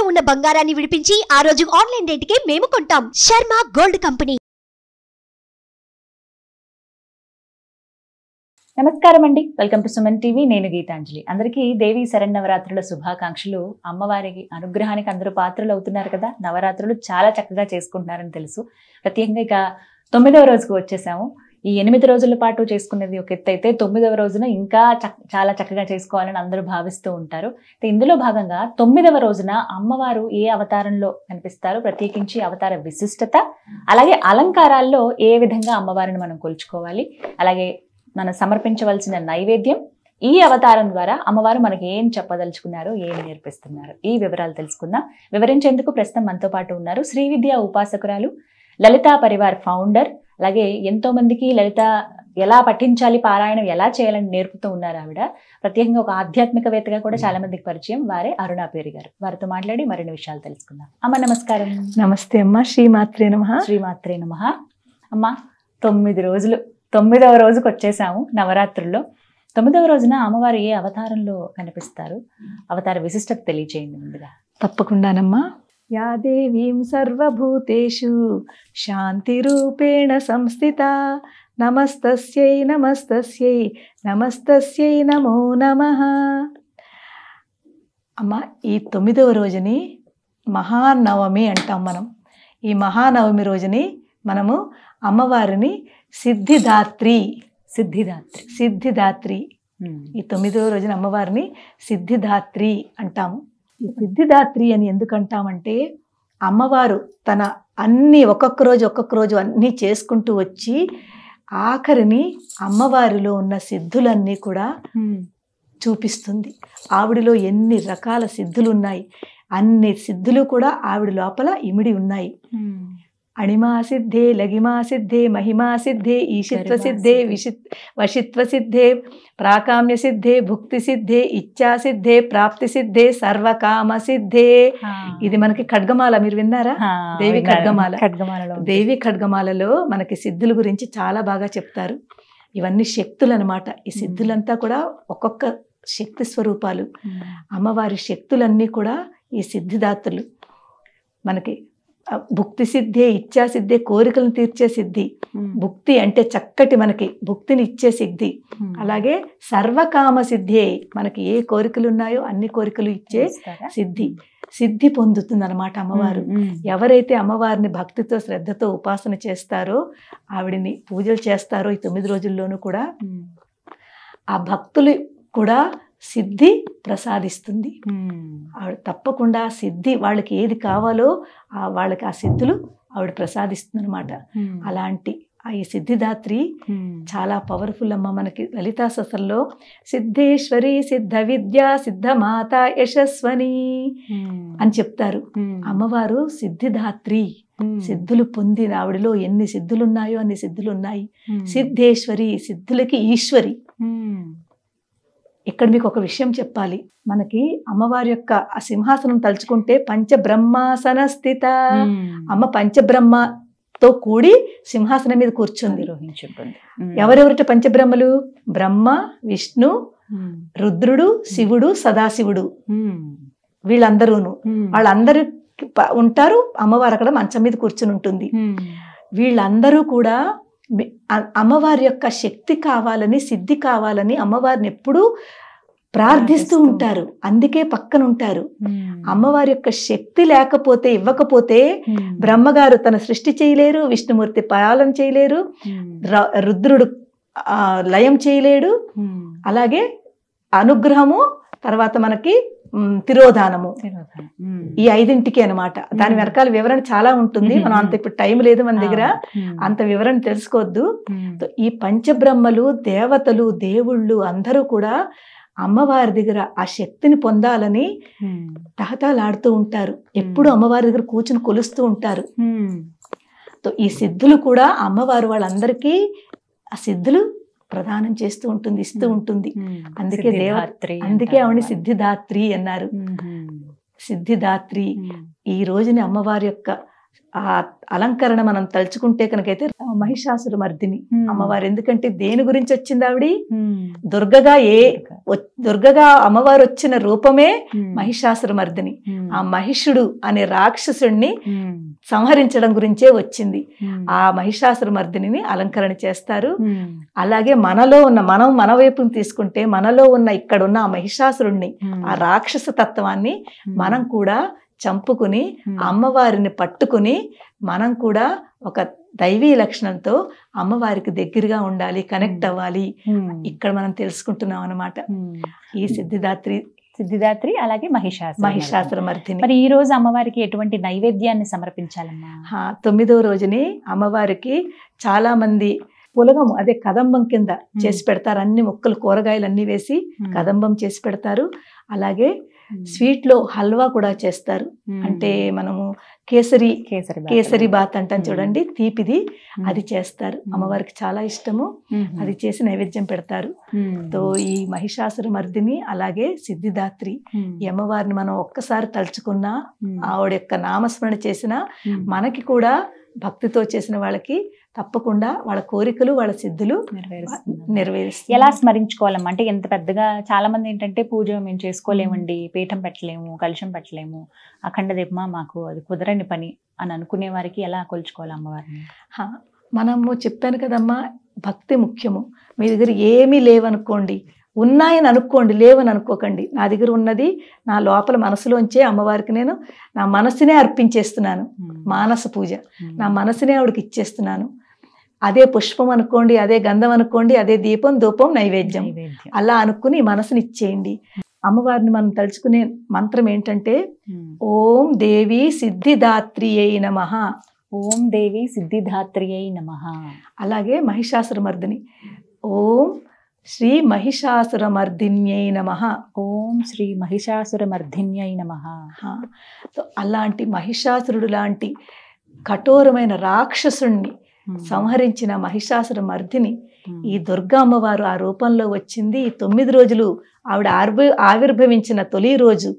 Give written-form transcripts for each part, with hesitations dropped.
ఉన్న బంగారాన్ని విడిపించి ఆ రోజు ఆన్లైన్ రేటుకే మేము కొంటాం. Sharma gold company. నమస్కారం అండి, వెల్కమ్ టు సుమన్ టీవీ. నేను గీతాంజలి. అందరికీ దేవి శరన్నవరాత్రుల శుభాకాంక్షలు. అమ్మవారికి అనుగ్రహానికి అందరూ పాత్రలు అవుతున్నారు కదా. నవరాత్రులు చాలా చక్కగా చేసుకుంటున్నారని తెలుసు. ప్రత్యేకంగా ఇక 9వ రోజుకు వచ్చేసాము. ఈ 8 రోజుల పాటు చేసుకునేది ఒక ఎత్తు అయితే 9వ రోజున ఇంకా చాలా చక్కగా చేసుకోవాలని అందరూ భావిస్తూ ఉంటారు. ఇందులో భాగంగా 9వ రోజున అమ్మవారు ఏ అవతారంలో కనిపిస్తారు, ప్రత్యేకించి అవతార విశిష్టత, అలాగే అలంకారాల్లో ఏ విధంగా అమ్మవారిని మనం కొలుచుకోవాలి, అలాగే మనం సమర్పించవలసిన నైవేద్యం, ఈ అవతారం ద్వారా అమ్మవారు మనకి ఏం చెప్పదలుచుకున్నారు, ఏం నేర్పిస్తున్నారు, ఈ వివరాలు తెలుసుకుందాం. వివరించేందుకు ప్రస్తుతం మనతో పాటు ఉన్నారు శ్రీ విద్యా ఉపాసకురాలు, లలితా పరివార్ ఫౌండర్, అలాగే ఎంతో మందికి లలిత ఎలా పఠించాలి, పారాయణం ఎలా చేయాలని నేర్పుతూ ఉన్నారు ఆవిడ. ప్రత్యేకంగా ఒక ఆధ్యాత్మికవేత్తగా కూడా చాలా మందికి పరిచయం, వారే అరుణా పేరి గారు. వారితో మాట్లాడి మరిన్ని విషయాలు తెలుసుకుందాం. అమ్మ నమస్కారం. నమస్తే అమ్మ. శ్రీమాత్రే నమః. శ్రీమాత్రే నమః. అమ్మ 9 రోజులు, 9వ రోజుకు వచ్చేసాము నవరాత్రుల్లో. 9వ రోజున అమ్మవారు ఏ అవతారంలో కనిపిస్తారు, అవతార విశిష్టత తెలియచేయండి ముందుగా. తప్పకుండానమ్మా. యా దేవీం సర్వభూతేషు శాంతి రూపేణ సంస్థిత నమస్తస్యై నమస్తస్యై నమస్తస్యై నమో నమః. అమ్మ, ఈ 9వ రోజుని మహానవమి అంటాం మనం. ఈ మహానవమి రోజుని మనము అమ్మవారిని సిద్ధిదాత్రి ఈ 9వ రోజున అమ్మవారిని సిద్ధిదాత్రి అంటాము. ఈ సిద్ధిదాత్రి అని ఎందుకు అంటామంటే, అమ్మవారు తన అన్ని ఒక్కొక్క రోజు అన్నీ చేసుకుంటూ వచ్చి ఆఖరిని అమ్మవారిలో ఉన్న సిద్ధులన్నీ కూడా చూపిస్తుంది. ఆవిడలో ఎన్ని రకాల సిద్ధులు ఉన్నాయి, అన్ని సిద్ధులు కూడా ఆవిడ లోపల ఇమిడి ఉన్నాయి. అణిమా సిద్ధే, లగిమా సిద్ధే, మహిమా సిద్ధే, ఈశిత్వ సిద్ధే, వశిత్వ సిద్ధే, ప్రాకామ్య సిద్ధే, భుక్తి సిద్ధే, ఇచ్ఛా సిద్ధే, ప్రాప్తి సిద్ధే, సర్వకామ సిద్ధే. ఇది మనకి ఖడ్గమాల, మీరు విన్నారా? దేవి ఖడ్గమాల. దేవి ఖడ్గమాలలో మనకి సిద్ధుల గురించి చాలా బాగా చెప్తారు. ఇవన్నీ శక్తులు అన్నమాట. ఈ సిద్ధులంతా కూడా ఒక్కొక్క శక్తి స్వరూపాలు. అమ్మవారి శక్తులన్నీ కూడా ఈ సిద్ధిదాత్రులు. మనకి భుక్తి సిద్ధే, ఇచ్ఛా సిద్ధే, కోరికలను తీర్చే సిద్ధి. భుక్తి అంటే చక్కటి మనకి భుక్తిని ఇచ్చే సిద్ధి. అలాగే సర్వకామ సిద్ధే, మనకి ఏ కోరికలు ఉన్నాయో అన్ని కోరికలు ఇచ్చే సిద్ధి పొందుతుంది అన్నమాట అమ్మవారు. ఎవరైతే అమ్మవారిని భక్తితో శ్రద్ధతో ఉపాసన చేస్తారో, ఆవిడని పూజలు చేస్తారో ఈ 9 రోజుల్లోనూ కూడా ఆ భక్తులు కూడా సిద్ధి ప్రసాదిస్తుంది. ఆవిడ తప్పకుండా సిద్ధి, వాళ్ళకి ఏది కావాలో వాళ్ళకి ఆ సిద్ధులు ఆవిడ ప్రసాదిస్తుంది అనమాట. అలాంటి ఈ సిద్ధిదాత్రి చాలా పవర్ఫుల్ అమ్మ. మనకి లలితా సహస్రంలో సిద్ధేశ్వరి, సిద్ధ విద్య, సిద్ధమాత, యశస్వని అని చెప్తారు. అమ్మవారు సిద్ధిదాత్రి, సిద్ధులు పొందిన ఆవిడలో ఎన్ని సిద్ధులు ఉన్నాయో అన్ని సిద్ధులు ఉన్నాయి. సిద్ధేశ్వరి, సిద్ధులకి ఈశ్వరి. ఇక్కడ మీకు ఒక విషయం చెప్పాలి. మనకి అమ్మవారి యొక్క ఆ సింహాసనం తలుచుకుంటే పంచబ్రహ్మాసన స్థిత. అమ్మ పంచబ్రహ్మతో కూడి సింహాసనం మీద కూర్చుంది. ఎవరెవరిట పంచబ్రహ్మలు? బ్రహ్మ, విష్ణు, రుద్రుడు, శివుడు, సదాశివుడు. వీళ్ళందరూను, వాళ్ళందరూ ఉంటారు. అమ్మవారు అక్కడ మంచం మీద కూర్చుని ఉంటుంది. వీళ్ళందరూ కూడా అమ్మవారి యొక్క శక్తి కావాలని, సిద్ధి కావాలని అమ్మవారిని ఎప్పుడూ ప్రార్థిస్తూ ఉంటారు. అందుకే పక్కన ఉంటారు. అమ్మవారి యొక్క శక్తి లేకపోతే, ఇవ్వకపోతే బ్రహ్మగారు తన సృష్టి చేయలేరు, విష్ణుమూర్తి పాలన చేయలేరు, రుద్రుడు లయం చేయలేడు. అలాగే అనుగ్రహము, తర్వాత మనకి తిరోధానము, ఈ 5ంటికి అనమాట. దాని వెనకాల వివరణ చాలా ఉంటుంది. మనం అంత ఇప్పుడు టైం లేదు మన దగ్గర, అంత వివరణ తెలుసుకోవద్దు. ఈ పంచబ్రహ్మలు, దేవతలు, దేవుళ్ళు అందరూ కూడా అమ్మవారి దగ్గర ఆ శక్తిని పొందాలని తహతలాడుతూ ఉంటారు. ఎప్పుడు అమ్మవారి దగ్గర కూర్చుని కొలుస్తూ ఉంటారు. ఈ సిద్ధులు కూడా అమ్మవారు వాళ్ళందరికీ ఆ సిద్ధులు ప్రదానం చేస్తూ ఉంటుంది, ఇస్తూ ఉంటుంది. అందుకే అందుకే ఆవిడ సిద్ధిదాత్రి అన్నారు. సిద్ధిదాత్రి. ఈ రోజుని అమ్మవారి యొక్క ఆ అలంకరణ మనం తలుచుకుంటే కనుకైతే మహిషాసుర మర్దిని అమ్మవారు. ఎందుకంటే దేని గురించి వచ్చింది ఆవిడ? దుర్గగా దుర్గగా అమ్మవారు వచ్చిన రూపమే మహిషాసుర మర్దిని. ఆ మహిషుడు అనే రాక్షసుడిని సంహరించడం గురించే వచ్చింది. ఆ మహిషాసుర మర్దిని అలంకరణ చేస్తారు. అలాగే మనలో ఉన్న మన వైపుని తీసుకుంటే మనలో ఉన్న ఇక్కడున్న ఆ మహిషాసురుణ్ణి, ఆ రాక్షస తత్వాన్ని మనం కూడా చంపుకుని అమ్మవారిని పట్టుకుని మనం కూడా ఒక దైవీ లక్షణంతో అమ్మవారికి దగ్గరగా ఉండాలి, కనెక్ట్ అవ్వాలి. ఇక్కడ మనం తెలుసుకుంటున్నాం అన్నమాట. ఈ సిద్ధిదాత్రి అలాగే మహిషాసుర మర్దిని. మరి ఈ రోజు అమ్మవారికి ఎటువంటి నైవేద్యాన్ని సమర్పించాలమ్మా? 9వ రోజుని అమ్మవారికి చాలా మంది పులగం, అదే కదంబం కింద చేసి పెడతారు. అన్ని ముక్కలు కూరగాయలు అన్ని వేసి కదంబం చేసి పెడతారు. అలాగే స్వీట్ లో హల్వా కూడా చేస్తారు. అంటే మనము కేసరి బాత్ అంటాం చూడండి, తీపిది, అది చేస్తారు. అమ్మవారికి చాలా ఇష్టము. అది చేసి నైవేద్యం పెడతారు. తో ఈ మహిషాసుర మర్దిని అలాగే సిద్ధిదాత్రి ఈ అమ్మవారిని మనం ఒక్కసారి తలుచుకున్నా, ఆవిడ యొక్క నామస్మరణ చేసినా మనకి కూడా భక్తితో చేసిన వాళ్ళకి తప్పకుండా వాళ్ళ కోరికలు, వాళ్ళ సిద్ధులు నెరవేరుస్తారు. ఎలా స్మరించుకోవాలమ్మా? అంటే ఎంత పెద్దగా చాలా మంది ఏంటంటే పూజ మేము చేసుకోలేమండి, పీఠం పెట్టలేము, కలుషం పెట్టలేము, అఖండ దీపమా మాకు అది కుదరని పని అని అనుకునే వారికి ఎలా కొలుచుకోవాలి అమ్మవారిని? మనము చెప్పాను కదమ్మా, భక్తి ముఖ్యము. మీ దగ్గర ఏమీ లేవనుకోండి, ఉన్నాయని అనుకోండి, లేవని అనుకోకండి. నా దగ్గర ఉన్నది నా లోపల మనసులోంచే అమ్మవారికి నేను నా మనసునే అర్పించేస్తున్నాను. మానస పూజ, నా మనసునే ఆవిడకి ఇచ్చేస్తున్నాను. అదే పుష్పం అనుకోండి, అదే గంధం అనుకోండి, అదే దీపం, ధూపం, నైవేద్యం, అలా అనుకుని మనసుని ఇచ్చేయండి. అమ్మవారిని మనం తలుచుకునే మంత్రం ఏంటంటే ఓం దేవి సిద్ధిదాత్రియై నమః. ఓం దేవి సిద్ధిదాత్రియై నమః. అలాగే మహిషాసుర మర్దిని ఓం శ్రీ మహిషాసుర మర్దిన్యై నమః. ఓం శ్రీ మహిషాసుర మర్దిన్యై నమః. అలాంటి మహిషాసురుడు లాంటి కఠోరమైన రాక్షసుణ్ణి సంహరించిన మహిషాసుర మర్దిని ఈ దుర్గా అమ్మవారు ఆ రూపంలో వచ్చింది. ఈ 9 రోజులు ఆవిడ ఆవిర్భవించిన తొలి రోజు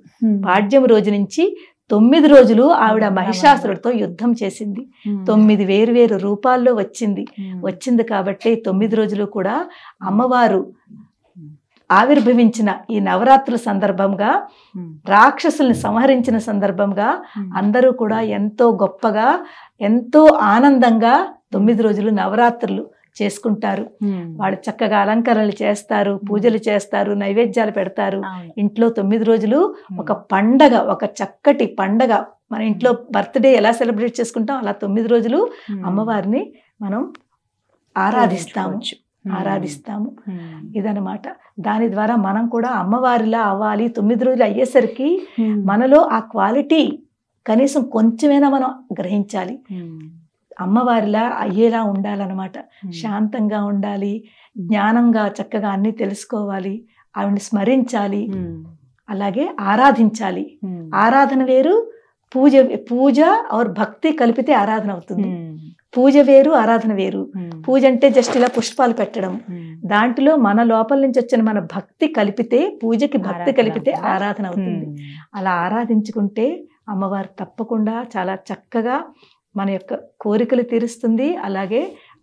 పాడ్యం రోజు నుంచి 9 రోజులు ఆవిడ మహిషాసురుడితో యుద్ధం చేసింది. 9 వేరు రూపాల్లో వచ్చింది కాబట్టి 9 రోజులు కూడా అమ్మవారు ఆవిర్భవించిన ఈ నవరాత్రుల సందర్భంగా, రాక్షసుల్ని సంహరించిన సందర్భంగా అందరూ కూడా ఎంతో గొప్పగా, ఎంతో ఆనందంగా 9 రోజులు నవరాత్రులు చేసుకుంటారు. వాళ్ళు చక్కగా అలంకరణలు చేస్తారు, పూజలు చేస్తారు, నైవేద్యాలు పెడతారు. ఇంట్లో 9 రోజులు ఒక పండగ, ఒక చక్కటి పండగ. మన ఇంట్లో బర్త్డే ఎలా సెలబ్రేట్ చేసుకుంటాం అలా 9 రోజులు అమ్మవారిని మనం ఆరాధిస్తాము. ఇదనమాట. దాని ద్వారా మనం కూడా అమ్మవారిలా అవ్వాలి. 9 రోజులు అయ్యేసరికి మనలో ఆ క్వాలిటీ కనీసం కొంచెమైనా మనం గ్రహించాలి. అమ్మవారిలా అయ్యేలా ఉండాలన్నమాట. శాంతంగా ఉండాలి, జ్ఞానంగా చక్కగా అన్ని తెలుసుకోవాలి, ఆవిడని స్మరించాలి, అలాగే ఆరాధించాలి. ఆరాధన వేరు, పూజ ఆర్ భక్తి కలిపితే ఆరాధన అవుతుంది. పూజ వేరు, ఆరాధన వేరు. పూజ అంటే జస్ట్ ఇలా పుష్పాలు పెట్టడం, దాంట్లో మన లోపల నుంచి వచ్చిన మన భక్తి కలిపితే, పూజకి భక్తి కలిపితే ఆరాధన అవుతుంది. అలా ఆరాధించుకుంటే అమ్మవారు తప్పకుండా చాలా చక్కగా మన యొక్క కోరికలు తీరుస్తుంది. అలాగే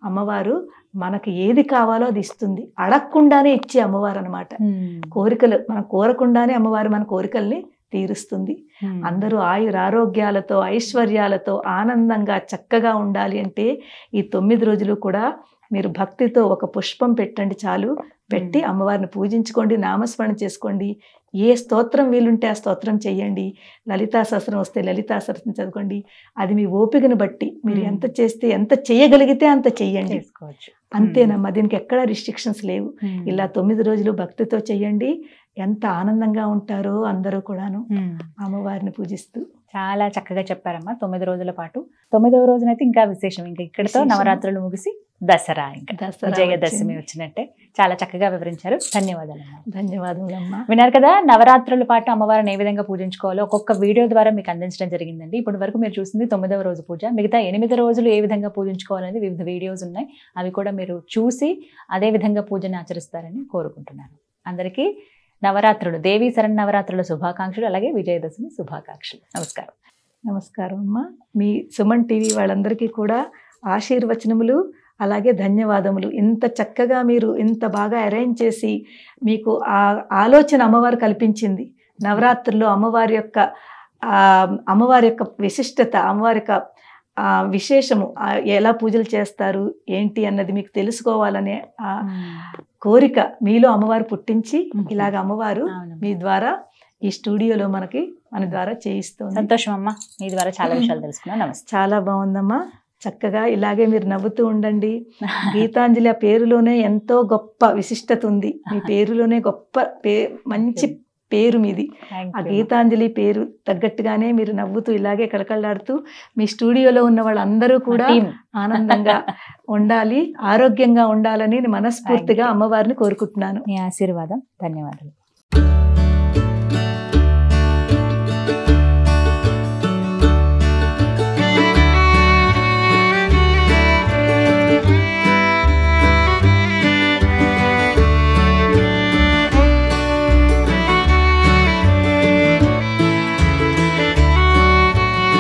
అమ్మవారు మనకు ఏది కావాలో అది ఇస్తుంది. అడగకుండానే ఇచ్చే అమ్మవారు అన్నమాట. కోరికలు మనం కోరకుండానే అమ్మవారు మన కోరికల్ని తీరుస్తుంది. అందరూ ఆరోగ్యాలతో, ఐశ్వర్యాలతో ఆనందంగా చక్కగా ఉండాలి అంటే ఈ 9 రోజులు కూడా మీరు భక్తితో ఒక పుష్పం పెట్టండి చాలు. పెట్టి అమ్మవారిని పూజించుకోండి, నామస్మరణ చేసుకోండి. ఏ స్తోత్రం వీలుంటే ఆ స్తోత్రం చెయ్యండి. లలితా సహస్రం వస్తే లలితా సహస్రం చదవండి. అది మీ ఓపికను బట్టి మీరు ఎంత చేస్తే, ఎంత చేయగలిగితే అంత చెయ్యండి. అంతేనమ్మా, దీనికి ఎక్కడా రిస్ట్రిక్షన్స్ లేవు. ఇలా 9 రోజులు భక్తితో చెయ్యండి. ఎంత ఆనందంగా ఉంటారో అందరూ కూడాను అమ్మవారిని పూజిస్తూ. చాలా చక్కగా చెప్పారమ్మా. 9 రోజుల పాటు 9వ రోజునైతే ఇంకా విశేషం. ఇంకా ఇక్కడితో నవరాత్రులు ముగిసి దసరా, ఇంకా విజయదశమి వచ్చినట్టే. చాలా చక్కగా వివరించారు. ధన్యవాదాలమ్మా. విన్నారు కదా, నవరాత్రుల పాటు అమ్మవారిని ఏ విధంగా పూజించుకోవాలో ఒక్కొక్క వీడియో ద్వారా మీకు అందించడం జరిగిందండి. ఇప్పటి వరకు మీరు చూసింది 9వ రోజు పూజ. మిగతా 8 రోజులు ఏ విధంగా పూజించుకోవాలనేది వివిధ వీడియోస్ ఉన్నాయి. అవి కూడా మీరు చూసి అదే విధంగా పూజను ఆచరిస్తారని కోరుకుంటున్నాను. అందరికీ నవరాత్రులు, దేవీ శరన్నవరాత్రుల శుభాకాంక్షలు, అలాగే విజయదశమి శుభాకాంక్షలు. నమస్కారం. నమస్కారం అమ్మా. మీ సుమన్ టీవీ వాళ్ళందరికీ కూడా ఆశీర్వచనములు, అలాగే ధన్యవాదములు. ఇంత చక్కగా మీరు ఇంత బాగా అరేంజ్ చేసి మీకు ఆ ఆలోచన అమ్మవారు కల్పించింది. నవరాత్రుల్లో అమ్మవారి యొక్క విశిష్టత, అమ్మవారి యొక్క విశేషము, ఎలా పూజలు చేస్తారు ఏంటి అన్నది మీకు తెలుసుకోవాలనే ఆ కోరిక మీలో అమ్మవారు పుట్టించి ఇలాగ అమ్మవారు మీ ద్వారా ఈ స్టూడియోలో మన ద్వారా చేయిస్తుంది. సంతోషం అమ్మా, మీ ద్వారా చాలా విషయాలు తెలుసుకున్నా. నమస్తే. చాలా బాగుందమ్మా. చక్కగా ఇలాగే మీరు నవ్వుతూ ఉండండి. గీతాంజలి ఆ పేరులోనే ఎంతో గొప్ప విశిష్టత ఉంది. మీ పేరులోనే గొప్ప మంచి పేరు మీది. ఆ గీతాంజలి పేరు తగ్గట్టుగానే మీరు నవ్వుతూ ఇలాగే కళకళలాడుతూ మీ స్టూడియోలో ఉన్న వాళ్ళందరూ కూడా ఆనందంగా ఉండాలి, ఆరోగ్యంగా ఉండాలని మనస్ఫూర్తిగా అమ్మవారిని కోరుకుంటున్నాను. మీ ఆశీర్వాదం. ధన్యవాదాలు.